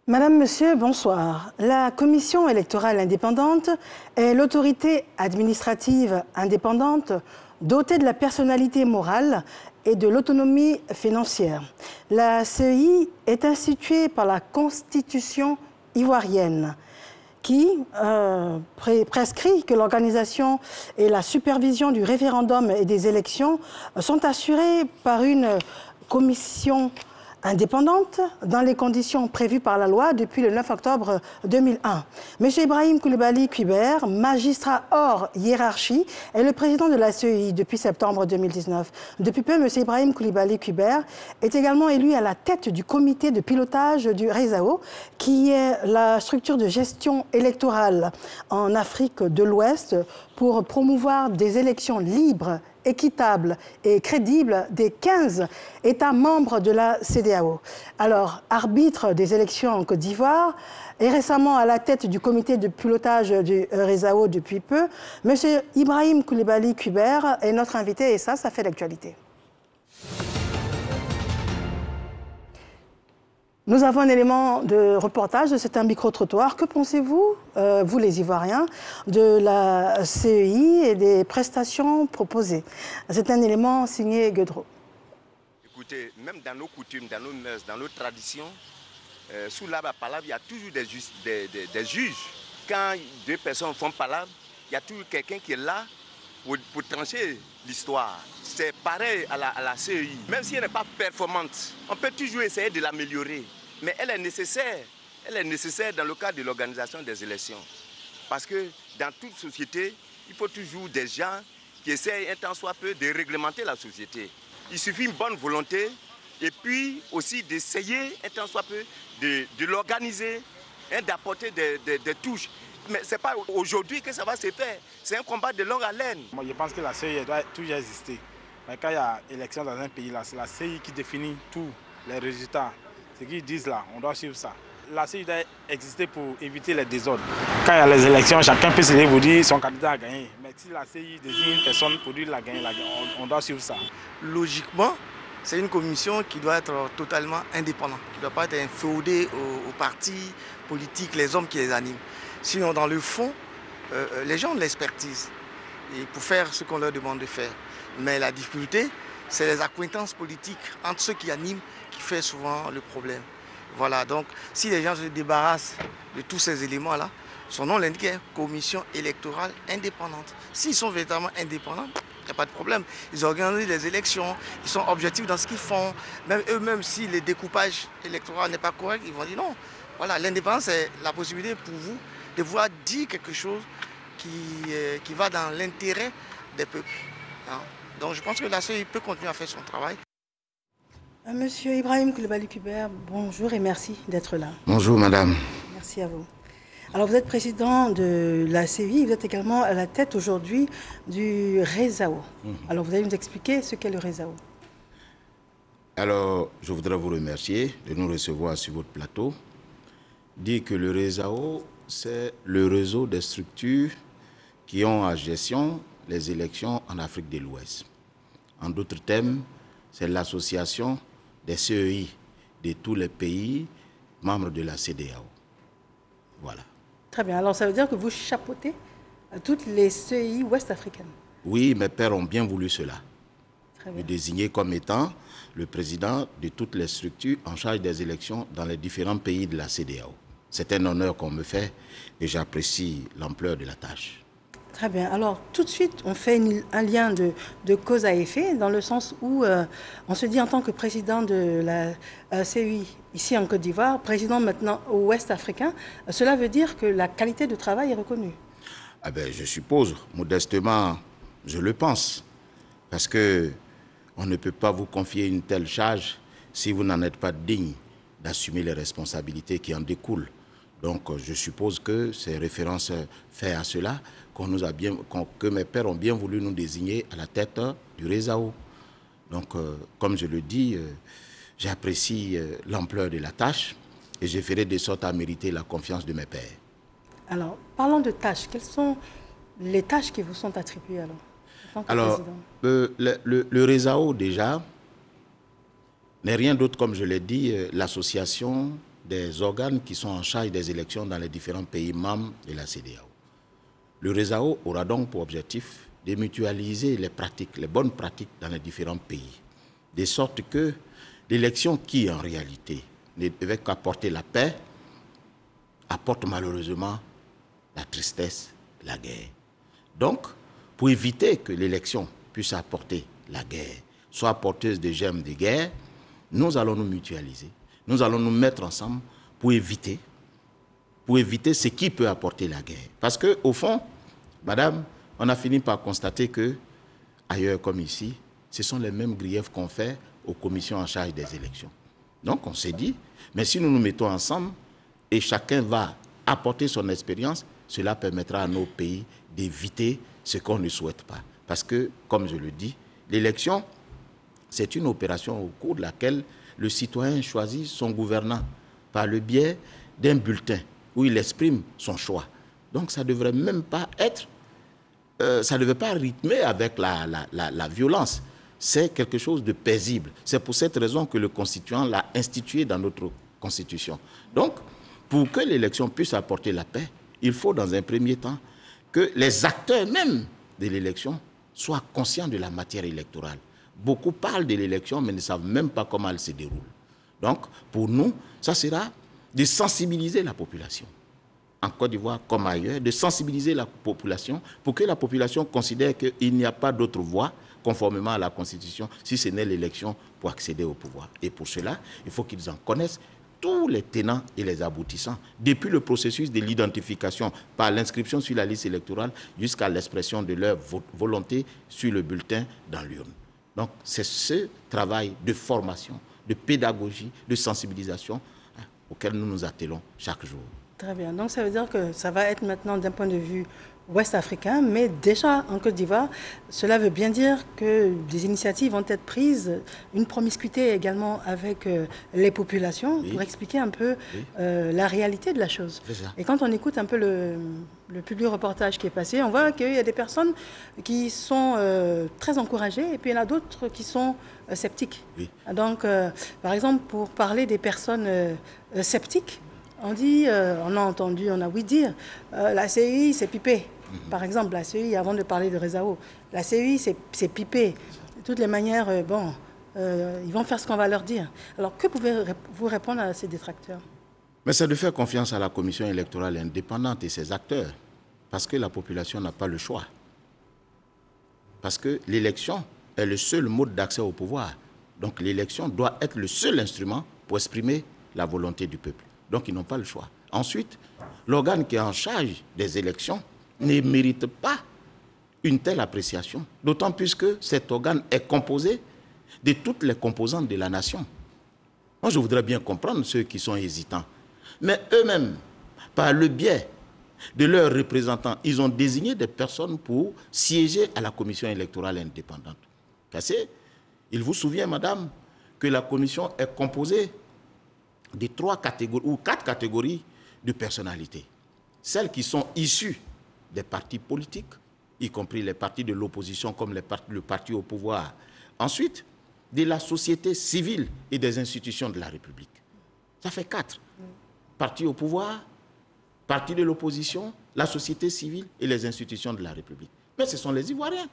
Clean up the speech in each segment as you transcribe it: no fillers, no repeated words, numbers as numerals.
Madame, Monsieur, bonsoir. La Commission électorale indépendante est l'autorité administrative indépendante dotée de la personnalité morale et de l'autonomie financière. La CEI est instituée par la Constitution ivoirienne qui prescrit que l'organisation et la supervision du référendum et des élections sont assurées par une commission indépendante dans les conditions prévues par la loi depuis le 9 octobre 2001. M. Ibrahim Coulibaly Kuiber, magistrat hors hiérarchie, est le président de la CEI depuis septembre 2019. Depuis peu, M. Ibrahim Coulibaly Kuiber est également élu à la tête du comité de pilotage du RESAO, qui est la structure de gestion électorale en Afrique de l'Ouest pour promouvoir des élections libres, équitable et crédible des 15 États membres de la CEDEAO. Alors, arbitre des élections en Côte d'Ivoire et récemment à la tête du comité de pilotage du RESAO depuis peu, M. Ibrahim Coulibaly Kuiber est notre invité et ça fait l'actualité. Nous avons un élément de reportage, c'est un micro-trottoir. Que pensez-vous, vous les Ivoiriens, de la CEI et des prestations proposées? C'est un élément signé Guedreau. Écoutez, même dans nos coutumes, dans nos mœurs, dans nos traditions, sous l'arbre à palabre, il y a toujours des juges. Quand deux personnes font palabre, il y a toujours quelqu'un qui est là pour trancher l'histoire. C'est pareil à la CEI. Même si elle n'est pas performante, on peut toujours essayer de l'améliorer. Mais elle est nécessaire. Elle est nécessaire dans le cadre de l'organisation des élections. Parce que dans toute société, il faut toujours des gens qui essayent un tant soit peu de réglementer la société. Il suffit une bonne volonté et puis aussi d'essayer un tant soit peu de l'organiser, d'apporter des touches. Mais ce n'est pas aujourd'hui que ça va se faire. C'est un combat de longue haleine. Moi, je pense que la CEI doit toujours exister. Mais quand il y a élection dans un pays, c'est la CEI qui définit tous les résultats. Ce qu'ils disent là, on doit suivre ça. La CEI doit exister pour éviter les désordres. Quand il y a les élections, chacun peut se lever pour dire son candidat a gagné. Mais si la CEI désigne une personne pour dire qu'il a gagné, on doit suivre ça. Logiquement, c'est une commission qui doit être totalement indépendante, qui ne doit pas être inféodée aux partis politiques, les hommes qui les animent. Sinon, dans le fond, les gens ont de l'expertise pour faire ce qu'on leur demande de faire. Mais la difficulté, c'est les accointances politiques entre ceux qui animent qui fait souvent le problème. Voilà, donc si les gens se débarrassent de tous ces éléments-là, son nom l'indique, commission électorale indépendante. S'ils sont véritablement indépendants, il n'y a pas de problème. Ils organisent les élections, ils sont objectifs dans ce qu'ils font. Même eux-mêmes, si le découpage électoral n'est pas correct, ils vont dire non. Voilà, l'indépendance, c'est la possibilité pour vous de pouvoir dire quelque chose qui va dans l'intérêt des peuples. Hein. Donc je pense que la CEI peut continuer à faire son travail. Monsieur Ibrahim Coulibaly Kuiber, bonjour et merci d'être là. Bonjour madame. Merci à vous. Alors vous êtes président de la CEI, vous êtes également à la tête aujourd'hui du RESAO. Alors vous allez nous expliquer ce qu'est le RESAO. Alors je voudrais vous remercier de nous recevoir sur votre plateau. Dire que le RESAO, c'est le réseau des structures qui ont à gestion les élections en Afrique de l'Ouest. En d'autres termes, c'est l'association des CEI de tous les pays membres de la CEDEAO. Voilà. Très bien. Alors ça veut dire que vous chapeautez toutes les CEI ouest-africaines? Oui, mes pères ont bien voulu cela. Très bien. Me désigner comme étant le président de toutes les structures en charge des élections dans les différents pays de la CEDEAO. C'est un honneur qu'on me fait et j'apprécie l'ampleur de la tâche. Très bien. Alors, tout de suite, on fait un lien de cause à effet, dans le sens où on se dit en tant que président de la CEI ici en Côte d'Ivoire, président maintenant au Ouest africain, cela veut dire que la qualité de travail est reconnue. Ah ben, je suppose, modestement, je le pense. Parce que on ne peut pas vous confier une telle charge si vous n'en êtes pas digne d'assumer les responsabilités qui en découlent. Donc, je suppose que c'est référence fait à cela que mes pères ont bien voulu nous désigner à la tête du RESAO. Donc, comme je le dis, j'apprécie l'ampleur de la tâche et je ferai de sorte à mériter la confiance de mes pères. Alors, parlons de tâches. Quelles sont les tâches qui vous sont attribuées alors, en tant que alors, président? le RESAO, déjà, n'est rien d'autre, comme je l'ai dit, l'association des organes qui sont en charge des élections dans les différents pays membres de la CEDEAO. Le RESAO aura donc pour objectif de mutualiser les pratiques, les bonnes pratiques dans les différents pays, de sorte que l'élection qui, en réalité, ne devait qu'apporter la paix, apporte malheureusement la tristesse, la guerre. Donc, pour éviter que l'élection puisse apporter la guerre, soit porteuse de germes de guerre, nous allons nous mutualiser. Nous allons nous mettre ensemble pour éviter ce qui peut apporter la guerre. Parce qu'au fond, madame, on a fini par constater que, ailleurs comme ici, ce sont les mêmes griefs qu'on fait aux commissions en charge des élections. Donc on s'est dit, mais si nous nous mettons ensemble et chacun va apporter son expérience, cela permettra à nos pays d'éviter ce qu'on ne souhaite pas. Parce que, comme je le dis, l'élection, c'est une opération au cours de laquelle le citoyen choisit son gouvernant par le biais d'un bulletin où il exprime son choix. Donc ça ne devrait même pas être, ça ne devait pas rythmer avec la violence. C'est quelque chose de paisible. C'est pour cette raison que le constituant l'a institué dans notre constitution. Donc, pour que l'élection puisse apporter la paix, il faut dans un premier temps que les acteurs même de l'élection soient conscients de la matière électorale. Beaucoup parlent de l'élection, mais ne savent même pas comment elle se déroule. Donc, pour nous, ça sera de sensibiliser la population, en Côte d'Ivoire comme ailleurs, de sensibiliser la population pour que la population considère qu'il n'y a pas d'autre voie, conformément à la Constitution, si ce n'est l'élection pour accéder au pouvoir. Et pour cela, il faut qu'ils en connaissent tous les tenants et les aboutissants, depuis le processus de l'identification par l'inscription sur la liste électorale jusqu'à l'expression de leur volonté sur le bulletin dans l'urne. Donc, c'est ce travail de formation, de pédagogie, de sensibilisation auquel nous nous attelons chaque jour. Très bien. Donc, ça veut dire que ça va être maintenant d'un point de vue ouest-africain, mais déjà en Côte d'Ivoire, cela veut bien dire que des initiatives vont être prises, une promiscuité également avec les populations, oui, pour expliquer un peu la réalité de la chose. Et quand on écoute un peu le public reportage qui est passé, on voit qu'il y a des personnes qui sont très encouragées et puis il y en a d'autres qui sont sceptiques. Oui. Donc, par exemple, pour parler des personnes sceptiques, on dit, on a entendu, on a ouï dire, la CEI c'est pipé. Par exemple, la CEI, avant de parler de RESAO, la CEI c'est pipé. De toutes les manières, ils vont faire ce qu'on va leur dire. Alors, que pouvez-vous répondre à ces détracteurs? Mais c'est de faire confiance à la commission électorale indépendante et ses acteurs, parce que la population n'a pas le choix. Parce que l'élection est le seul mode d'accès au pouvoir. Donc l'élection doit être le seul instrument pour exprimer la volonté du peuple. Donc ils n'ont pas le choix. Ensuite, l'organe qui est en charge des élections ne mérite pas une telle appréciation, d'autant plus que cet organe est composé de toutes les composantes de la nation. Moi, je voudrais bien comprendre ceux qui sont hésitants. Mais eux-mêmes, par le biais de leurs représentants, ils ont désigné des personnes pour siéger à la commission électorale indépendante. Cassé, il vous souvient, madame, que la commission est composée de 3 catégories ou 4 catégories de personnalités. Celles qui sont issues des partis politiques, y compris les partis de l'opposition comme le parti au pouvoir. Ensuite, de la société civile et des institutions de la République. Ça fait 4. Parti au pouvoir, parti de l'opposition, la société civile et les institutions de la République. Mais ce sont les Ivoiriens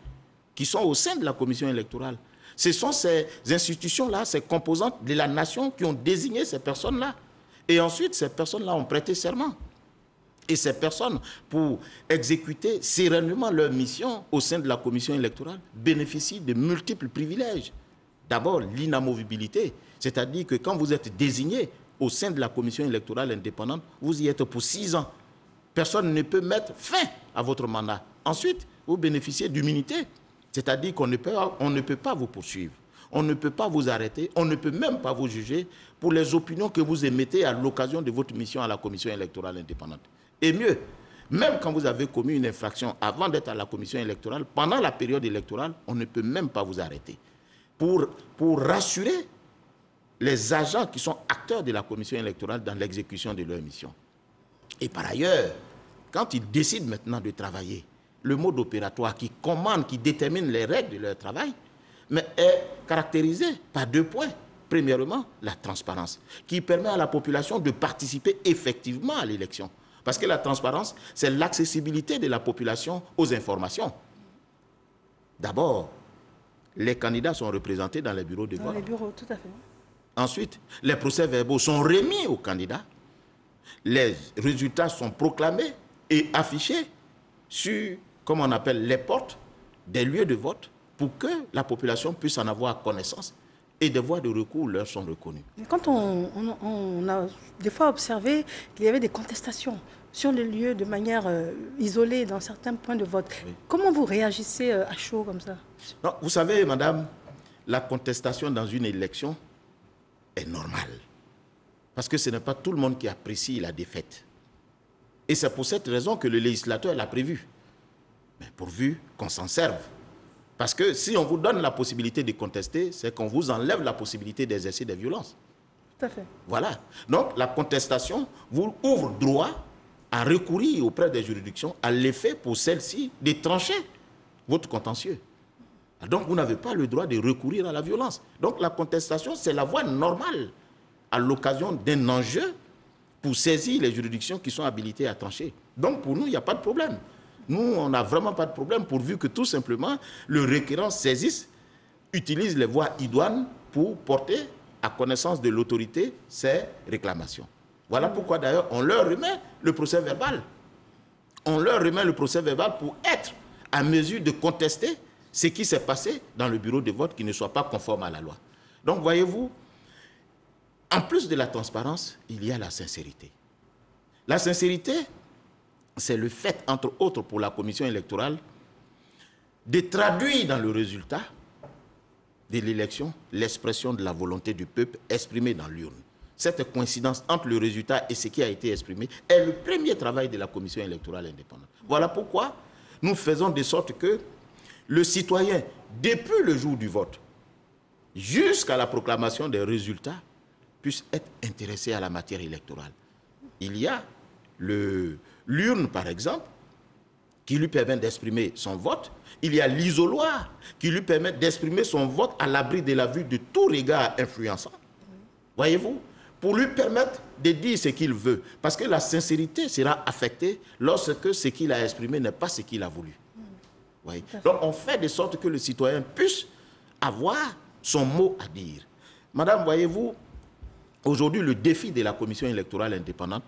qui sont au sein de la commission électorale. Ce sont ces institutions-là, ces composantes de la nation qui ont désigné ces personnes-là. Et ensuite, ces personnes-là ont prêté serment. Et ces personnes, pour exécuter sereinement leur mission au sein de la commission électorale, bénéficient de multiples privilèges. D'abord, l'inamovibilité, c'est-à-dire que quand vous êtes désigné au sein de la commission électorale indépendante, vous y êtes pour 6 ans. Personne ne peut mettre fin à votre mandat. Ensuite, vous bénéficiez d'immunité, c'est-à-dire qu'on ne peut pas vous poursuivre, on ne peut pas vous arrêter, on ne peut même pas vous juger pour les opinions que vous émettez à l'occasion de votre mission à la commission électorale indépendante. Et mieux, même quand vous avez commis une infraction avant d'être à la commission électorale, pendant la période électorale, on ne peut même pas vous arrêter. Pour rassurer les agents qui sont acteurs de la commission électorale dans l'exécution de leur mission. Et par ailleurs, quand ils décident maintenant de travailler, le mode opératoire qui commande, qui détermine les règles de leur travail, mais est caractérisé par 2 points. premièrement, la transparence, qui permet à la population de participer effectivement à l'élection. Parce que la transparence, c'est l'accessibilité de la population aux informations. D'abord, les candidats sont représentés dans les bureaux de vote. Dans les bureaux, tout à fait. Ensuite, les procès-verbaux sont remis aux candidats. Les résultats sont proclamés et affichés sur, comme on appelle, les portes des lieux de vote pour que la population puisse en avoir connaissance et des voies de recours leur sont reconnues. Quand on a des fois observé qu'il y avait des contestations sur les lieux de manière isolée dans certains points de vote, oui. Comment vous réagissez à chaud comme ça? Non, vous savez, madame, la contestation dans une élection est normale. Parce que ce n'est pas tout le monde qui apprécie la défaite. Et c'est pour cette raison que le législateur l'a prévu. Mais pourvu qu'on s'en serve. Parce que si on vous donne la possibilité de contester, c'est qu'on vous enlève la possibilité d'exercer des violences. Tout à fait. Voilà. Donc la contestation vous ouvre droit à recourir auprès des juridictions à l'effet pour celles-ci de trancher votre contentieux. Donc vous n'avez pas le droit de recourir à la violence. Donc la contestation, c'est la voie normale à l'occasion d'un enjeu pour saisir les juridictions qui sont habilitées à trancher. Donc pour nous, il n'y a pas de problème. Nous, on n'a vraiment pas de problème pourvu que tout simplement le requérant saisisse, utilise les voies idoines pour porter à connaissance de l'autorité ses réclamations. Voilà pourquoi d'ailleurs on leur remet le procès verbal. On leur remet le procès verbal pour être à mesure de contester ce qui s'est passé dans le bureau de vote qui ne soit pas conforme à la loi. Donc voyez-vous, en plus de la transparence, il y a la sincérité. La sincérité, c'est le fait, entre autres pour la commission électorale, de traduire dans le résultat de l'élection l'expression de la volonté du peuple exprimée dans l'urne. Cette coïncidence entre le résultat et ce qui a été exprimé est le premier travail de la commission électorale indépendante. Voilà pourquoi nous faisons de sorte que le citoyen, depuis le jour du vote, jusqu'à la proclamation des résultats, puisse être intéressé à la matière électorale. Il y a l'urne, par exemple, qui lui permet d'exprimer son vote. Il y a l'isoloir, qui lui permet d'exprimer son vote à l'abri de la vue de tout regard influençant. Voyez-vous, pour lui permettre de dire ce qu'il veut. Parce que la sincérité sera affectée lorsque ce qu'il a exprimé n'est pas ce qu'il a voulu. Voyez? Donc on fait de sorte que le citoyen puisse avoir son mot à dire. Madame, voyez-vous, aujourd'hui, le défi de la commission électorale indépendante,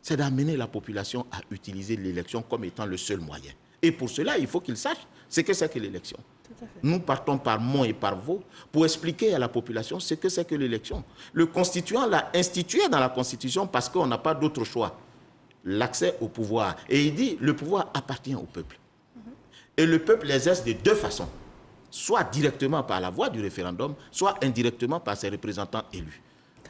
c'est d'amener la population à utiliser l'élection comme étant le seul moyen. Et pour cela, il faut qu'ils sachent ce que c'est que l'élection. Nous partons par mots et par mots pour expliquer à la population ce que c'est que l'élection. Le constituant l'a institué dans la Constitution parce qu'on n'a pas d'autre choix. L'accès au pouvoir. Et il dit, le pouvoir appartient au peuple. Et le peuple l'exerce de deux façons. Soit directement par la voie du référendum, soit indirectement par ses représentants élus.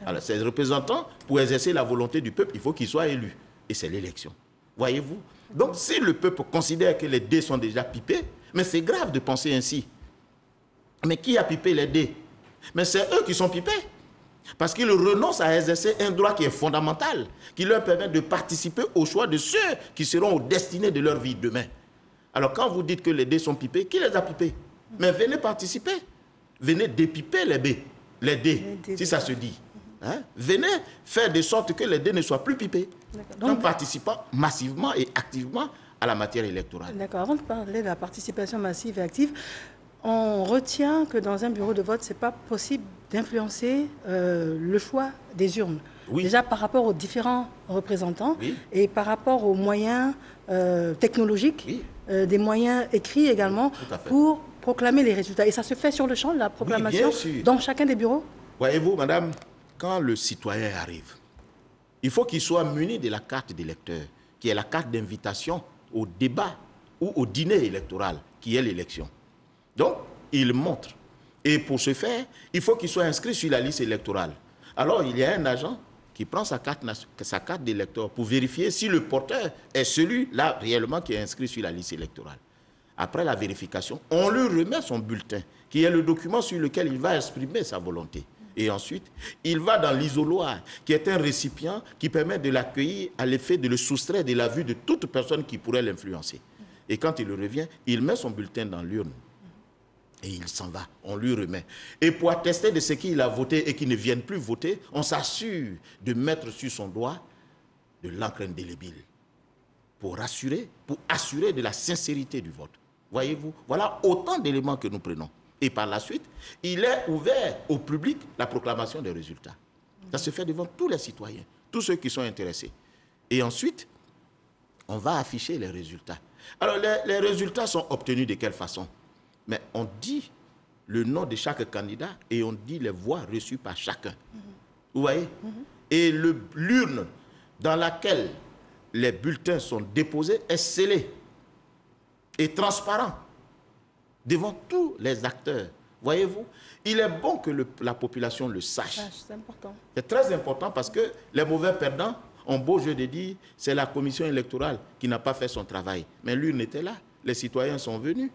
Alors, ces représentants, pour exercer la volonté du peuple, il faut qu'ils soient élus. Et c'est l'élection. Voyez-vous? Donc, si le peuple considère que les dés sont déjà pipés, mais c'est grave de penser ainsi. Mais qui a pipé les dés? Mais c'est eux qui sont pipés. Parce qu'ils renoncent à exercer un droit qui est fondamental, qui leur permet de participer au choix de ceux qui seront aux destinées de leur vie demain. Alors, quand vous dites que les dés sont pipés, qui les a pipés? Mais venez participer. Venez dépiper les dés, si ça se dit. Hein? Venez faire de sorte que les dés ne soient plus pipés en participant massivement et activement à la matière électorale. D'accord. Avant de parler de la participation massive et active, on retient que dans un bureau de vote, ce n'est pas possible d'influencer le choix des urnes. Oui. Déjà par rapport aux différents représentants oui. et par rapport aux moyens technologiques, oui. Des moyens écrits également pour proclamer les résultats. Et ça se fait sur le champ de la proclamation oui, dans chacun des bureaux? Voyez-vous, madame, quand le citoyen arrive, il faut qu'il soit muni de la carte d'électeur, qui est la carte d'invitation au débat ou au dîner électoral, qui est l'élection. Donc, il montre. Et pour ce faire, il faut qu'il soit inscrit sur la liste électorale. Alors, il y a un agent qui prend sa carte d'électeur pour vérifier si le porteur est celui-là réellement qui est inscrit sur la liste électorale. Après la vérification, on lui remet son bulletin, qui est le document sur lequel il va exprimer sa volonté. Et ensuite, il va dans l'isoloir, qui est un récipient qui permet de l'accueillir à l'effet de le soustraire de la vue de toute personne qui pourrait l'influencer. Et quand il revient, il met son bulletin dans l'urne. Et il s'en va, on lui remet. Et pour attester de ce qu'il a voté et qu'il ne vienne plus voter, on s'assure de mettre sur son doigt de l'encre indélébile pour assurer de la sincérité du vote. Voyez-vous, voilà autant d'éléments que nous prenons. Et par la suite, il est ouvert au public la proclamation des résultats. Ça se fait devant tous les citoyens, tous ceux qui sont intéressés. Et ensuite, on va afficher les résultats. Alors, les résultats sont obtenus de quelle façon? Mais on dit le nom de chaque candidat et on dit les voix reçues par chacun. Vous voyez? Et l'urne dans laquelle les bulletins sont déposés est scellée et transparent devant tous les acteurs. Voyez-vous? Il est bon que la population le sache. C'est important. C'est très important parce que les mauvais perdants ont beau jeu de dire c'est la commission électorale qui n'a pas fait son travail. Mais l'urne était là. Les citoyens sont venus.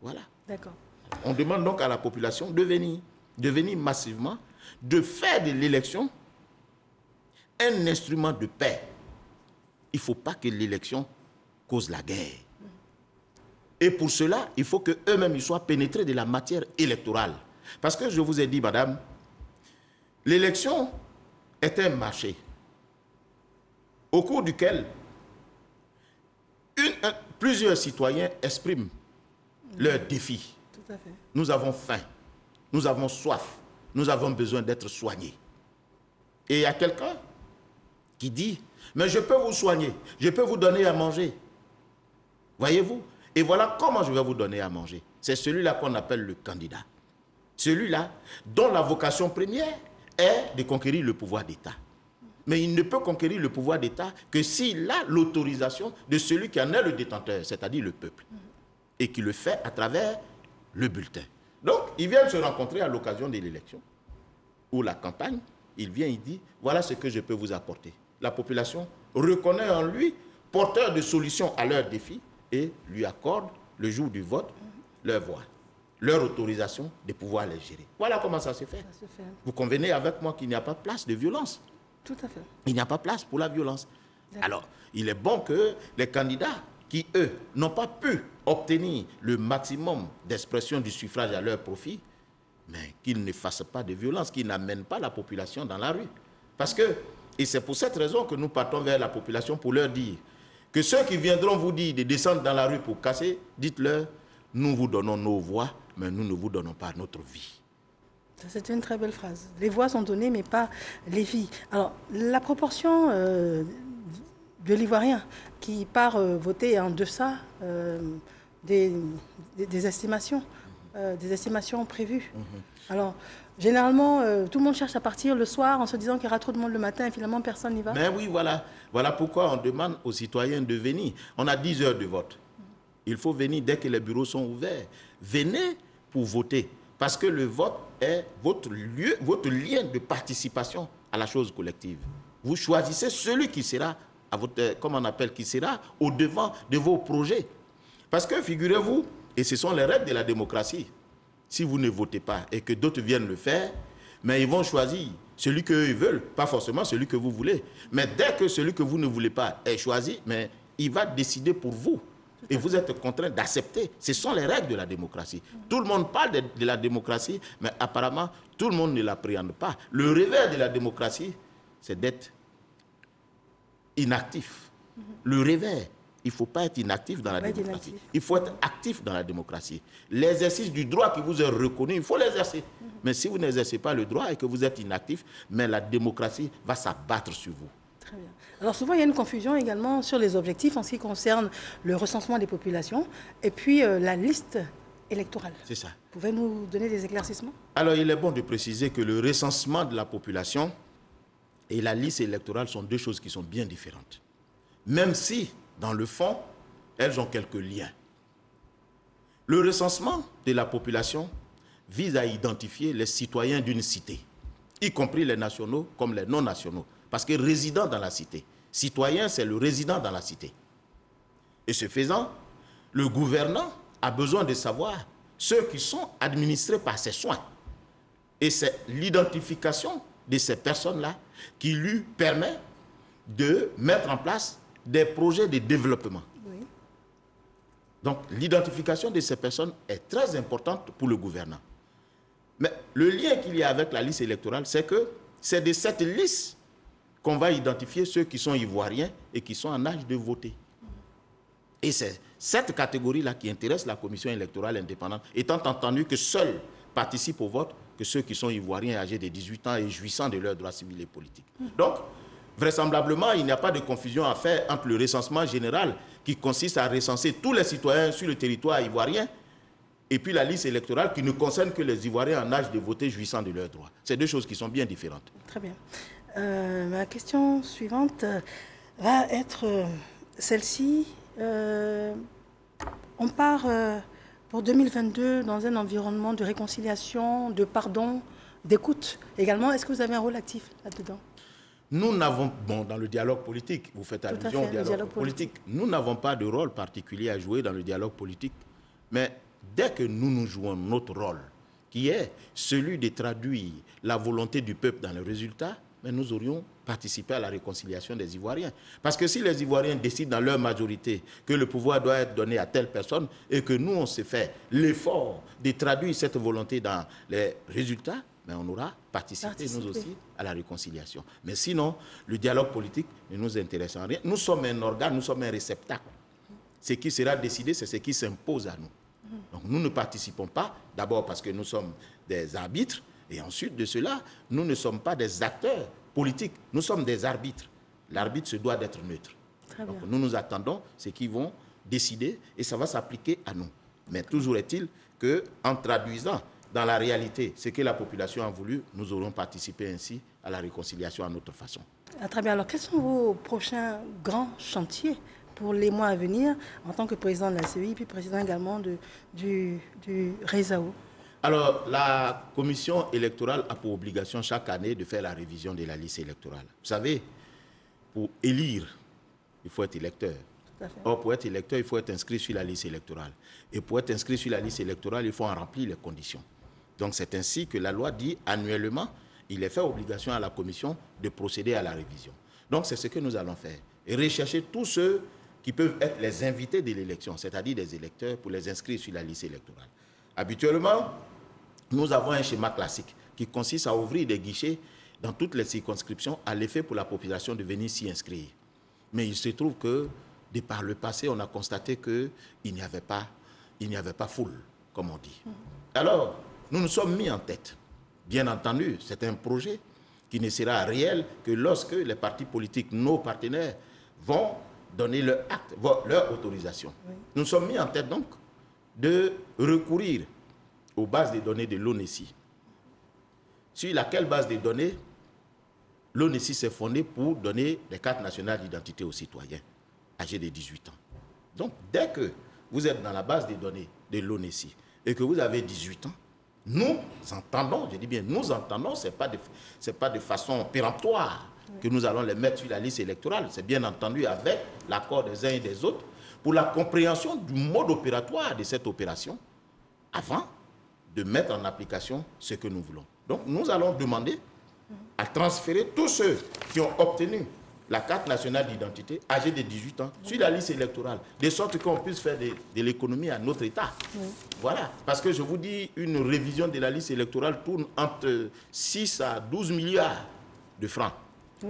Voilà. D'accord. On demande donc à la population de venir massivement, de faire de l'élection un instrument de paix. Il ne faut pas que l'élection cause la guerre. Et pour cela, il faut qu'eux-mêmes soient pénétrés de la matière électorale. Parce que je vous ai dit, madame, l'élection est un marché au cours duquel plusieurs citoyens expriment leurs défis. Tout à fait. Nous avons faim, nous avons soif, nous avons besoin d'être soignés. Et il y a quelqu'un qui dit, mais je peux vous soigner, je peux vous donner à manger. Voyez-vous? Et voilà comment je vais vous donner à manger. C'est celui-là qu'on appelle le candidat. Celui-là dont la vocation première est de conquérir le pouvoir d'État. Mais il ne peut conquérir le pouvoir d'État que s'il a l'autorisation de celui qui en est le détenteur, c'est-à-dire le peuple. Et qui le fait à travers le bulletin. Donc, ils viennent se rencontrer à l'occasion de l'élection ou la campagne. Il vient, il dit, voilà ce que je peux vous apporter. La population reconnaît en lui porteur de solutions à leurs défis et lui accorde, le jour du vote, leur voix, leur autorisation de pouvoir les gérer. Voilà comment ça se fait. Ça se fait. Vous convenez avec moi qu'il n'y a pas place de violence. Tout à fait. Il n'y a pas place pour la violence. Alors, il est bon que les candidats qui, eux, n'ont pas pu obtenir le maximum d'expression du suffrage à leur profit, mais qu'ils ne fassent pas de violence, qu'ils n'amènent pas la population dans la rue. Parce que, et c'est pour cette raison que nous partons vers la population pour leur dire que ceux qui viendront vous dire de descendre dans la rue pour casser, dites-leur, nous vous donnons nos voix, mais nous ne vous donnons pas notre vie. C'est une très belle phrase. Les voix sont données, mais pas les vies. Alors, la proportion de l'Ivoirien qui part voter en deçà des estimations prévues. Alors, généralement, tout le monde cherche à partir le soir en se disant qu'il y aura trop de monde le matin et finalement personne n'y va. Mais oui, voilà. Voilà pourquoi on demande aux citoyens de venir. On a 10 heures de vote. Il faut venir dès que les bureaux sont ouverts. Venez pour voter. Parce que le vote est votre lien de participation à la chose collective. Vous choisissez celui qui sera, qui sera au devant de vos projets. Parce que figurez-vous, et ce sont les règles de la démocratie, si vous ne votez pas et que d'autres viennent le faire, mais ils vont choisir celui qu'eux veulent, pas forcément celui que vous voulez. Mais dès que celui que vous ne voulez pas est choisi, mais il va décider pour vous. Et vous êtes contraint d'accepter. Ce sont les règles de la démocratie. Tout le monde parle de la démocratie, mais apparemment, tout le monde ne l'appréhende pas. Le revers de la démocratie, c'est d'être inactif. Le revers, il ne faut pas être inactif dans la démocratie. Il faut être actif dans la démocratie. L'exercice du droit qui vous est reconnu, il faut l'exercer. Mais si vous n'exercez pas le droit et que vous êtes inactif, mais la démocratie va s'abattre sur vous. Très bien. Alors souvent, il y a une confusion également sur les objectifs en ce qui concerne le recensement des populations et puis la liste électorale. C'est ça. Pouvez-vous nous donner des éclaircissements? Alors, il est bon de préciser que le recensement de la population et la liste électorale sont deux choses qui sont bien différentes. Même si, dans le fond, elles ont quelques liens. Le recensement de la population vise à identifier les citoyens d'une cité, y compris les nationaux comme les non-nationaux. Parce que résident dans la cité, citoyen, c'est le résident dans la cité. Et ce faisant, le gouvernant a besoin de savoir ceux qui sont administrés par ses soins. Et c'est l'identification de ces personnes-là qui lui permet de mettre en place des projets de développement. Oui. Donc, l'identification de ces personnes est très importante pour le gouvernant. Mais le lien qu'il y a avec la liste électorale, c'est que c'est de cette liste qu'on va identifier ceux qui sont ivoiriens et qui sont en âge de voter. Et c'est cette catégorie-là qui intéresse la commission électorale indépendante, étant entendu que seuls participent au vote que ceux qui sont ivoiriens âgés de 18 ans et jouissant de leurs droits civils et politiques. Donc, vraisemblablement, il n'y a pas de confusion à faire entre le recensement général qui consiste à recenser tous les citoyens sur le territoire ivoirien et puis la liste électorale qui ne concerne que les Ivoiriens en âge de voter jouissant de leurs droits. C'est deux choses qui sont bien différentes. Très bien. Ma question suivante va être celle-ci. On part pour 2022 dans un environnement de réconciliation, de pardon, d'écoute également. Est-ce que vous avez un rôle actif là-dedans? Nous n'avons, bon, dans le dialogue politique, vous faites allusion au dialogue politique, nous n'avons pas de rôle particulier à jouer dans le dialogue politique, mais dès que nous jouons notre rôle, qui est celui de traduire la volonté du peuple dans le résultat, mais nous aurions participé à la réconciliation des Ivoiriens. Parce que si les Ivoiriens décident dans leur majorité que le pouvoir doit être donné à telle personne et que nous, on s'est fait l'effort de traduire cette volonté dans les résultats, mais on aura participé, nous aussi, à la réconciliation. Mais sinon, le dialogue politique ne nous intéresse en rien. Nous sommes un organe, nous sommes un réceptacle. Ce qui sera décidé, c'est ce qui s'impose à nous. Donc nous ne participons pas, d'abord parce que nous sommes des arbitres, et ensuite de cela, nous ne sommes pas des acteurs politiques, nous sommes des arbitres. L'arbitre se doit d'être neutre. Donc nous nous attendons ce qu'ils vont décider et ça va s'appliquer à nous. Mais toujours est-il qu'en traduisant dans la réalité ce que la population a voulu, nous aurons participé ainsi à la réconciliation à notre façon. Très bien. Alors, quels sont vos prochains grands chantiers pour les mois à venir en tant que président de la CEI, puis président également du RESAO? Alors, la commission électorale a pour obligation chaque année de faire la révision de la liste électorale. Vous savez, pour élire, il faut être électeur. Or, pour être électeur, il faut être inscrit sur la liste électorale. Et pour être inscrit sur la liste électorale, il faut en remplir les conditions. Donc, c'est ainsi que la loi dit annuellement, il est fait obligation à la commission de procéder à la révision. Donc, c'est ce que nous allons faire. Et rechercher tous ceux qui peuvent être les invités de l'élection, c'est-à-dire des électeurs, pour les inscrire sur la liste électorale. Habituellement, nous avons un schéma classique qui consiste à ouvrir des guichets dans toutes les circonscriptions à l'effet pour la population de venir s'y inscrire. Mais il se trouve que, de par le passé, on a constaté qu'il n'y avait pas foule, comme on dit. Alors, nous nous sommes mis en tête. Bien entendu, c'est un projet qui ne sera réel que lorsque les partis politiques, nos partenaires, vont donner leur acte, leur autorisation. Oui. Nous nous sommes mis en tête donc de recourir aux bases de données de l'ONESI. Sur laquelle base de données l'ONESI s'est fondée pour donner des cartes nationales d'identité aux citoyens âgés de 18 ans. Donc, dès que vous êtes dans la base de données de l'ONESI et que vous avez 18 ans, nous entendons, je dis bien nous entendons, ce n'est pas de façon péremptoire que nous allons les mettre sur la liste électorale, c'est bien entendu avec l'accord des uns et des autres pour la compréhension du mode opératoire de cette opération avant de mettre en application ce que nous voulons. Donc nous allons demander à transférer tous ceux qui ont obtenu la carte nationale d'identité âgés de 18 ans sur la liste électorale, de sorte qu'on puisse faire de l'économie à notre État. Voilà, parce que je vous dis, une révision de la liste électorale tourne entre 6 à 12 milliards de francs.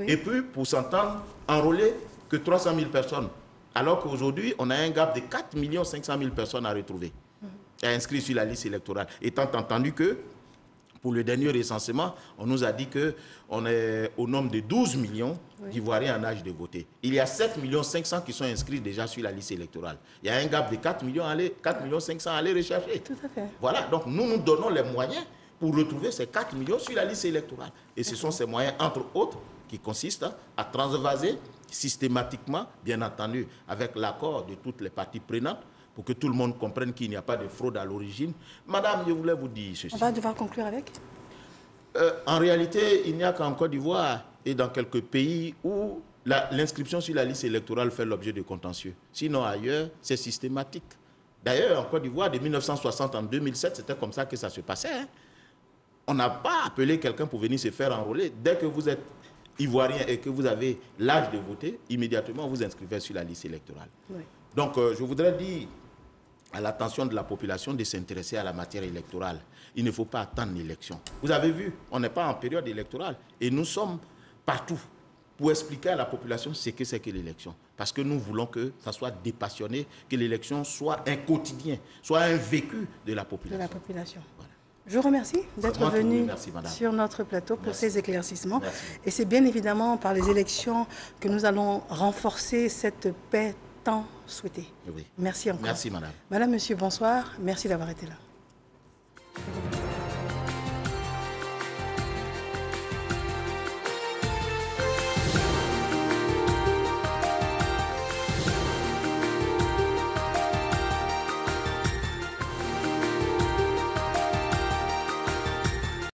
Et puis, pour s'entendre, enrôler que 300 000 personnes, alors qu'aujourd'hui, on a un gap de 4 500 000 personnes à retrouver, à inscrire sur la liste électorale. Étant entendu que, pour le dernier recensement, on nous a dit qu'on est au nombre de 12 millions d'Ivoiriens en âge de voter. Il y a 7 500 000 qui sont inscrits déjà sur la liste électorale. Il y a un gap de 4 500 000 à aller rechercher. Tout à fait. Voilà, donc nous nous donnons les moyens pour retrouver ces 4 millions sur la liste électorale. Et ce sont ces moyens, entre autres, qui consistent à transvaser systématiquement, bien entendu, avec l'accord de toutes les parties prenantes, pour que tout le monde comprenne qu'il n'y a pas de fraude à l'origine. Madame, je voulais vous dire ceci. On va devoir conclure avec. En réalité, il n'y a qu'en Côte d'Ivoire et dans quelques pays où l'inscription sur la liste électorale fait l'objet de contentieux. Sinon, ailleurs, c'est systématique. D'ailleurs, en Côte d'Ivoire, de 1960 en 2007, c'était comme ça que ça se passait. Hein. On n'a pas appelé quelqu'un pour venir se faire enrôler. Dès que vous êtes Ivoirien et que vous avez l'âge de voter, immédiatement, vous inscrivez sur la liste électorale. Oui. Donc, je voudrais dire à l'attention de la population de s'intéresser à la matière électorale. Il ne faut pas attendre l'élection. Vous avez vu, on n'est pas en période électorale et nous sommes partout pour expliquer à la population ce que c'est que l'élection. Parce que nous voulons que ça soit dépassionné, que l'élection soit un quotidien, soit un vécu de la population. Voilà. Je vous remercie d'être venu sur notre plateau pour ces éclaircissements. Et c'est bien évidemment par les élections que nous allons renforcer cette paix tant souhaitée. Oui. Merci encore. Merci, madame. Madame, monsieur, bonsoir. Merci d'avoir été là.